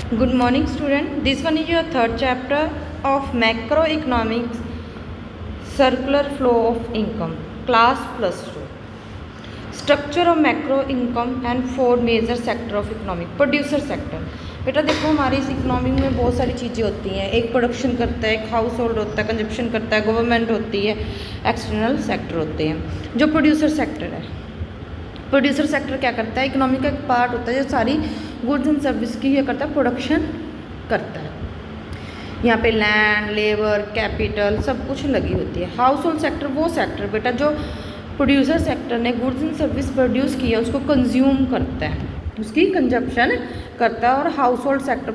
Good morning, student. This one is your third chapter of macroeconomics, circular flow of income, class +2. Structure of macro income and four major sector of economic. Producer sector. बेटा देखो हमारी इस economy में बहुत सारी चीज़ें होती हैं। एक प्रोडक्शन करता है, एक हाउस होल्ड होता है, कंजप्शन करता है, गवर्नमेंट होती है, एक्सटर्नल सेक्टर होते हैं। जो प्रोड्यूसर सेक्टर है, प्रोड्यूसर सेक्टर क्या करता है? इकोनॉमी का एक पार्ट होता है जो सारी गुड्स एंड सर्विस की ये करता है, प्रोडक्शन करता है। यहाँ पे लैंड, लेबर, कैपिटल सब कुछ लगी होती है। हाउस होल्ड सेक्टर वो सेक्टर बेटा जो प्रोड्यूसर सेक्टर ने गुड्स एंड सर्विस प्रोड्यूस किया उसको कंज्यूम करता है, उसकी कंजप्शन करता है। और house hold sector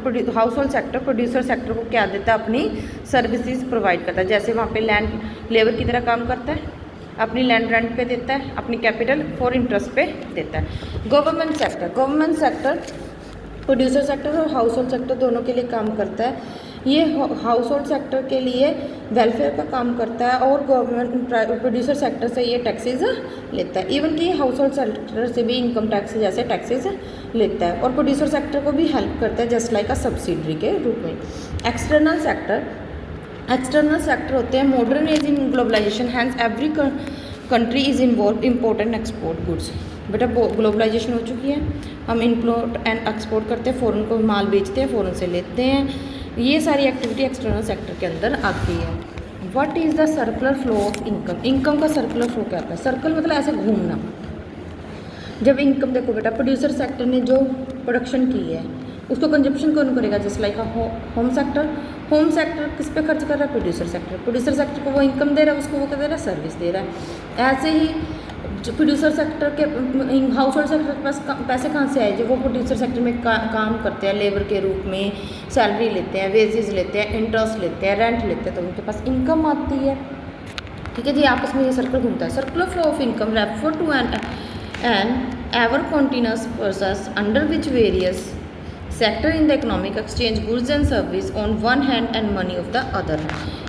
producer sector को क्या देता है? अपनी सर्विसेज प्रोवाइड करता है। जैसे वहाँ पे लैंड लेबर की तरह काम करता है, अपनी लैंड रेंट पे देता है, अपनी कैपिटल फॉर इंटरेस्ट पे देता है। गवर्नमेंट सेक्टर प्रोड्यूसर सेक्टर और हाउस होल्ड सेक्टर दोनों के लिए काम करता है। ये हाउस होल्ड सेक्टर के लिए वेलफेयर का काम करता है और गवर्नमेंट प्रोड्यूसर सेक्टर से ये टैक्सेस लेता है। इवन कि हाउस होल्ड सेक्टर से भी इनकम टैक्स जैसे टैक्सेस लेता है और प्रोड्यूसर सेक्टर को भी हेल्प करता है जस्ट लाइक अ सब्सिडरी के रूप में। एक्सटर्नल सेक्टर होते हैं modern age in globalisation, hence every country is involve import and export goods. बेटा ग्लोबलाइजेशन हो चुकी है, हम इम्पोर्ट एंड एक्सपोर्ट करते हैं, फ़ॉरेन को माल बेचते हैं, फ़ॉरेन से लेते हैं। ये सारी एक्टिविटी एक्सटर्नल सेक्टर के अंदर आती है। What is the circular flow of income? Income का सर्कुलर फ्लो क्या होता है? सर्कल मतलब ऐसे घूमना। जब इनकम देखो बेटा, प्रोड्यूसर सेक्टर ने जो प्रोडक्शन की है उसको कंजप्शन कौन करेगा? जस्ट लाइक होम सेक्टर किस पे खर्च कर रहा है? प्रोड्यूसर सेक्टर को वो इनकम दे रहा है, उसको वो क्या दे रहा है? सर्विस दे रहा है। ऐसे ही जो प्रोड्यूसर सेक्टर के हाउस होल्ड सेक्टर के पास पैसे कहाँ से आए? जो वो प्रोड्यूसर सेक्टर में काम करते हैं, लेबर के रूप में सैलरी लेते हैं, वेजेस लेते हैं, इंटरेस्ट लेते हैं, रेंट लेते हैं, तो उनके पास इनकम आती है। ठीक है जी, आपस में ये सर्कल घूमता है। Circular flow of income refer to an ever continuous process under which various sector in the economic exchange goods and service on one hand and money of the other.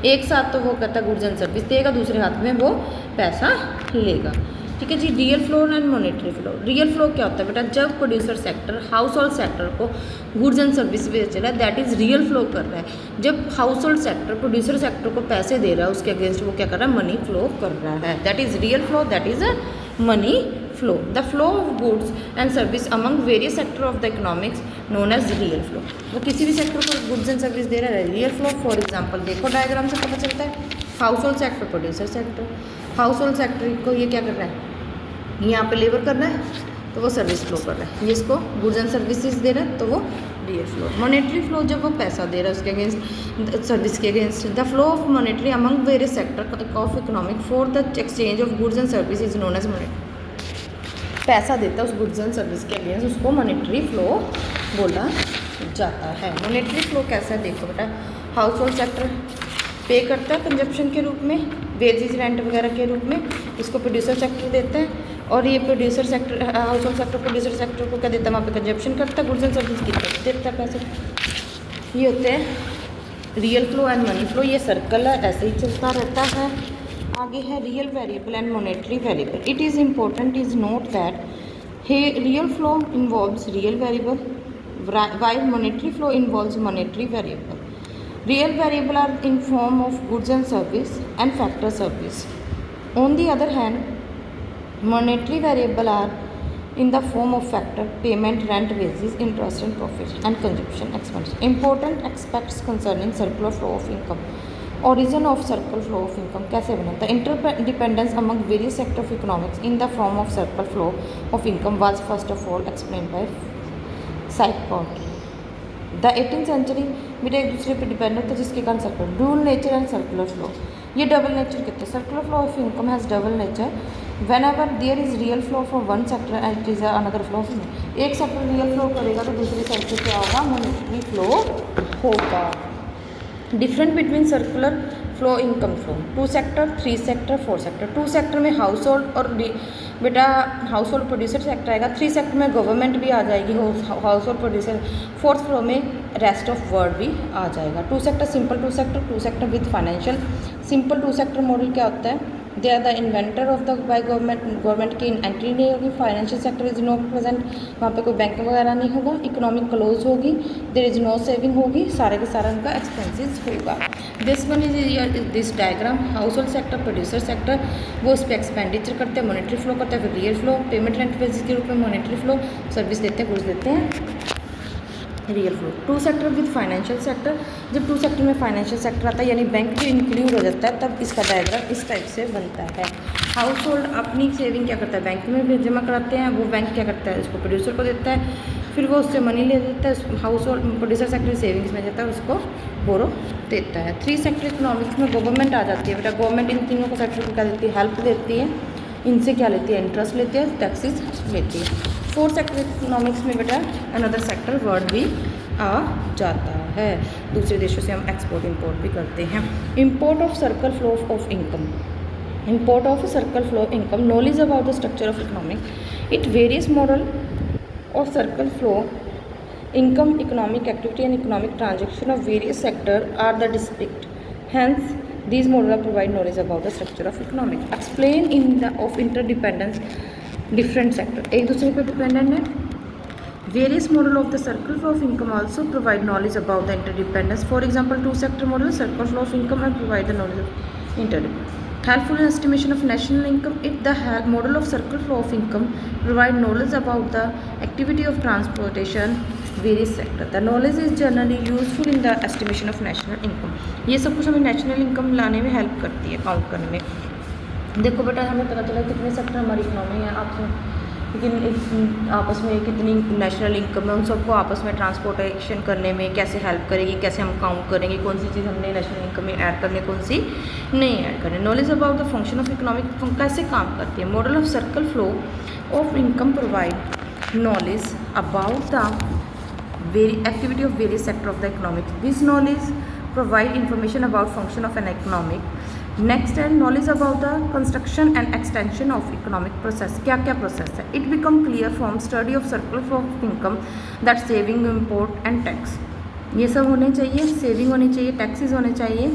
एक साथ तो वो कहता है गुड्स एंड सर्विस देगा, दूसरे हाथ में वो पैसा लेगा। ठीक है जी। Real flow and monetary flow. Real flow क्या होता है बेटा? जब producer sector household sector को गुड्स एंड सर्विस बेच रहा है, दैट इज़ रियल फ्लो कर रहा है। जब house hold sector producer sector को पैसे दे रहा है, उसके अगेंस्ट वो क्या कर रहा है? मनी फ्लो कर रहा है। That is real flow, that is a money flow. The flow of goods and service among various sector of the economics known as real flow. वो किसी भी सेक्टर को गुड्स एंड सर्विस दे रहा है, real flow. For example देखो diagram से पता चलता है। House hold sector, producer sector. Household sector को ये क्या कर रहा है? यहाँ पे लेबर कर रहा है तो वो सर्विस फ्लो कर रहा है, जिसको गुड्स एंड सर्विसेज दे रहा है तो वो रियल फ्लो। मॉनेटरी फ्लो जब वो पैसा दे रहा है उसके अगेंस्ट सर्विस के against. The flow of monetary among various sector of economic for the exchange of goods and service is known as monetary. पैसा देता है उस गुड्स एंड सर्विस के अगेंस्ट, उसको मॉनेटरी फ्लो बोला जाता है। मॉनेटरी फ्लो कैसा है देखो बेटा। हाउस होल्ड सेक्टर पे करता है कंजप्शन के रूप में, वेजेस रेंट वगैरह के रूप में, इसको प्रोड्यूसर सेक्टर देता है। और ये producer sector household sector producer sector को क्या देता है? वहाँ पे कंजप्शन करता है, गुड्स एंड सर्विस की तरफ देता है पैसे। ये होते हैं real flow and money flow. ये सर्कल है, ऐसे ही चलता रहता है। आगे है real variable and monetary variable. It is important is note that real flow involves real variable while monetary flow involves monetary variable. Real variable are in form of goods and service and factor service. On the other hand, monetary variable are in the form of factor payment, rent, wages, interest and profit and consumption expense. Important aspects concerning circular flow of income. Origin of circular flow of income कैसे बना? The interdependence among various sectors of economics in the form of circular flow of income was first of all explained by साइकॉट। The 18th century बेटा एक दूसरे पे depend होता है जिसके कारण circular dual nature and circular flow. ये डबल नेचर कहते हैं। Circular flow of income has double nature. Whenever there is real flow from one sector and it is another flow of एक sector real flow करेगा तो दूसरे side से क्या होगा? मॉनेटरी फ्लो होगा। Different between circular flow income flow. 2 sector, 3 sector, 4 sector. 2 sector में house hold और बेटा हाउस होल्ड प्रोड्यूसर सेक्टर आएगा। 3 सेक्टर में गवर्नमेंट भी आ जाएगी, household producer. 4th flow में रेस्ट ऑफ वर्ल्ड भी आ जाएगा। 2 sector simple 2 sector, 2 sector with financial. Simple 2 sector model क्या होता है? They are the inventor of the by government की एंट्री नहीं होगी। Financial sector is not present, वहाँ पे कोई बैंक वगैरह नहीं होगा। इकोनॉमिक क्लोज होगी, देयर इज नो सेविंग होगी, सारे के सारा उनका एक्सपेंसेस होगा। This one is this diagram, house hold sector, producer sector, वो उस पर एक्सपेंडिचर करते हैं, मॉनेटरी फ्लो करते हैं, फिर real flow, payment rent basis के रूप में मॉनेटरी फ्लो, सर्विस देते हैं, गुड्स देते हैं, real flow. Two sector with financial sector, जब टू सेक्टर में फाइनेंशियल सेक्टर आता है यानी बैंक भी इंक्लूड हो जाता है, तब इसका डायग्राम इस टाइप से बनता है। हाउस होल्ड अपनी सेविंग क्या करता है, बैंक में भी जमा कराते हैं, वो बैंक क्या करता है, उसको प्रोड्यूसर को देता है, फिर वो उससे मनी ले देता है। House hold producer sector savings में जाता है, उसको बोरो देता है। थ्री सेक्टर इकोनॉमिक्स में गवर्नमेंट आ जाती है बेटा। गवर्नमेंट इन तीनों को सेक्टर को क्या देती है, हेल्प देती है, इनसे क्या लेती है, इंटरेस्ट लेती है, टैक्सेस लेती है। फोर्थ सेक्टर इकोनॉमिक्स में बेटा अनदर सेक्टर वर्ड भी आ जाता है, दूसरे देशों से हम एक्सपोर्ट इंपोर्ट भी करते हैं। Import of circle flow of income, import of circle flow income, knowledge about the structure of economic, it various model of circle flow income, economic activity and economic transaction of various sector are the distinct, hence these models provide knowledge about the structure of economic, explain in the of interdependence different sector, एक दूसरे पे dependent है। various model of the circle flow of income also provide knowledge about the interdependence, for example two sector model circle flow of income and provide the knowledge of interdependence। Helpful in estimation of national income, it the model of circle flow of income provide knowledge about the activity of transportation various sector, the knowledge is generally useful in the estimation of national income। ये सब कुछ हमें national income लाने में help करती है, count करने में। देखो बेटा हमें पता चला कितने सेक्टर हमारी इकोनॉमी है, आपसे लेकिन आपस में कितनी नेशनल इनकम है, उन सबको आपस में ट्रांसपोर्टेशन करने में कैसे हेल्प करेगी, कैसे हम काउंट करेंगे, कौन सी चीज़ हमने नेशनल इनकम में ऐड करनी, कौन सी नहीं ऐड करनी। Knowledge about the function of economic कैसे काम करती है। Model of circle flow of income provide knowledge about the activity of various sector of the economic, this knowledge provide information about function of an economic। next है knowledge about the construction and extension of economic process, क्या क्या process है। it become clear from study of circle flow of income that saving, import and tax, ये सब होने चाहिए, saving होनी चाहिए, टैक्सेस होने चाहिए,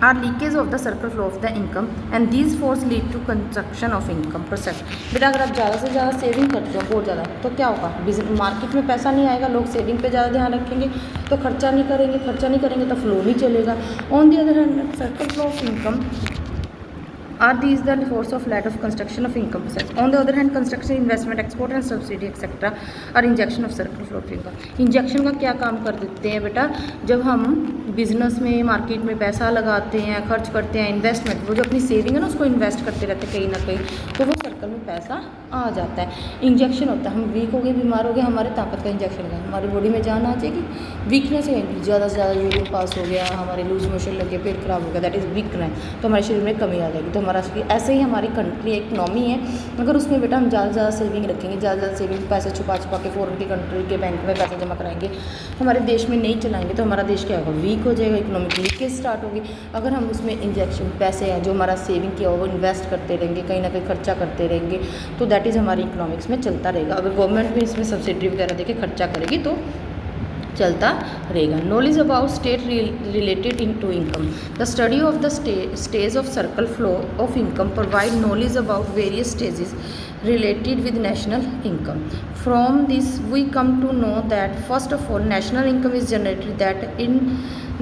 or leakage of the circle flow of the income and these force lead to construction of income process. बेटा अगर आप ज़्यादा से ज़्यादा सेविंग करते हो बहुत ज़्यादा, तो क्या होगा, बिजनेस मार्केट में पैसा नहीं आएगा, लोग सेविंग पे ज़्यादा ध्यान रखेंगे तो खर्चा नहीं करेंगे तो फ्लो नहीं चलेगा। On the other hand circle flow of income are these the force of lead of construction of income process। on the other hand construction, investment, export and subsidy etc are injection of circle flow of income। Injection का क्या काम कर देते हैं बेटा, जब हम business में मार्केट में पैसा लगाते हैं, खर्च करते हैं, इन्वेस्टमेंट, वो जो अपनी सेविंग है ना उसको इन्वेस्ट करते रहते हैं कहीं ना कहीं, तो वो सर्कल में पैसा आ जाता है। इंजेक्शन होता है, हम वीक हो गए, बीमार हो गए, हमारे ताकत का इंजेक्शन लगा, हमारी बॉडी में जान आ जाएगी। वीकनेस है, ज़्यादा से ज़्यादा यूरिन पास हो गया, हमारे लूज मोशन लग गया, पेट खराब हो गया, दैट इज़ वीकनेस, तो हमारे शरीर में कमी आ जाएगी। तो हमारा ऐसे ही हमारी कंट्री इकनॉमी है, अगर उसमें बेटा हम ज़्यादा से ज़्यादा सेविंग रखेंगे, ज़्यादा से ज़्यादा सेविंग पैसे छुपा के फॉरेन की कंट्री के बैंक में पैसे जमा कराएंगे, हमारे देश में नहीं चलाएंगे, तो हमारा देश क्या होगा, वीक हो जाएगा, इकोनॉमिक लीकेज स्टार्ट होगी। अगर हम उसमें इंजेक्शन पैसे हैं जो हमारा सेविंग किया होगा वो इन्वेस्ट करते रहेंगे, कहीं ना कहीं खर्चा करते रहेंगे, तो दैट इज़ हमारी इकोनॉमिक्स में चलता रहेगा। अगर गवर्नमेंट भी इसमें सब्सिडी वगैरह देके खर्चा करेगी तो चलता रहेगा। Knowledge about state related in to income, the study of the stage of circle flow of income provide knowledge about various stages related with national income। from this we come to know that first of all national income is generated, that in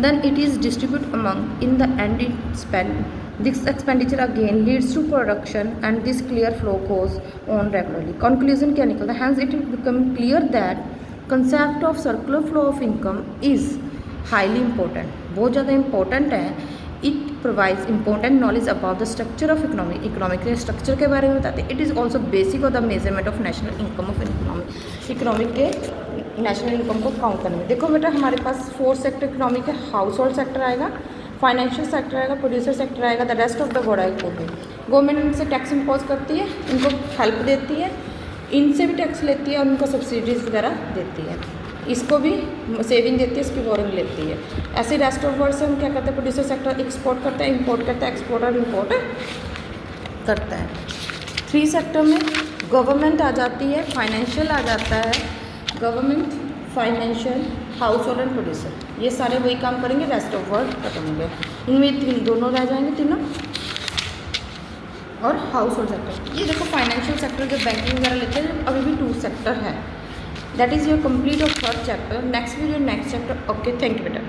then it is distributed among, in the end it spent, this expenditure again leads to production and this clear flow goes on regularly। conclusion क्या निकलता है, hence it will become clear that concept of circular flow of income is highly important, बहुत ज़्यादा important है। It provides important knowledge about the structure of economy, economic के structure के बारे में बताते हैं। It is also basic of the measurement of national income of economic के नेशनल इनकम को काउंट करने में। देखो बेटा हमारे पास 4 सेक्टर इकोनॉमिक है, हाउस होल्ड सेक्टर आएगा, फाइनेंशियल सेक्टर आएगा, प्रोड्यूसर सेक्टर आएगा, the rest of the board आएगा। गवर्नमेंट इनसे टैक्स इम्पोज करती है, इनको हेल्प देती है, इनसे भी टैक्स लेती है और उनको सब्सिडीज़ वगैरह देती है, इसको भी सेविंग देती है, इसकी बोरिंग लेती है। ऐसे रेस्ट ऑफ वर्ल्ड से हम क्या करते हैं, प्रोड्यूसर सेक्टर एक्सपोर्ट करता है, इंपोर्ट करता है, एक्सपोर्ट और इंपोर्ट करता है। 3 सेक्टर में गवर्नमेंट आ जाती है, फाइनेंशियल आ जाता है, government, financial, house hold and producer, ये सारे वही काम करेंगे, रेस्ट ऑफ वर्ल्ड खत्म हो गए। इनमें दोनों रह जाएंगे, तीनों और हाउस होल्ड सेक्टर। ये देखो फाइनेंशियल सेक्टर जब बैंकिंग वगैरह लेते हैं अभी भी 2 सेक्टर है। दैट इज़ योर कंप्लीट और third chapter. Next video next chapter. Okay, thank you बेटा।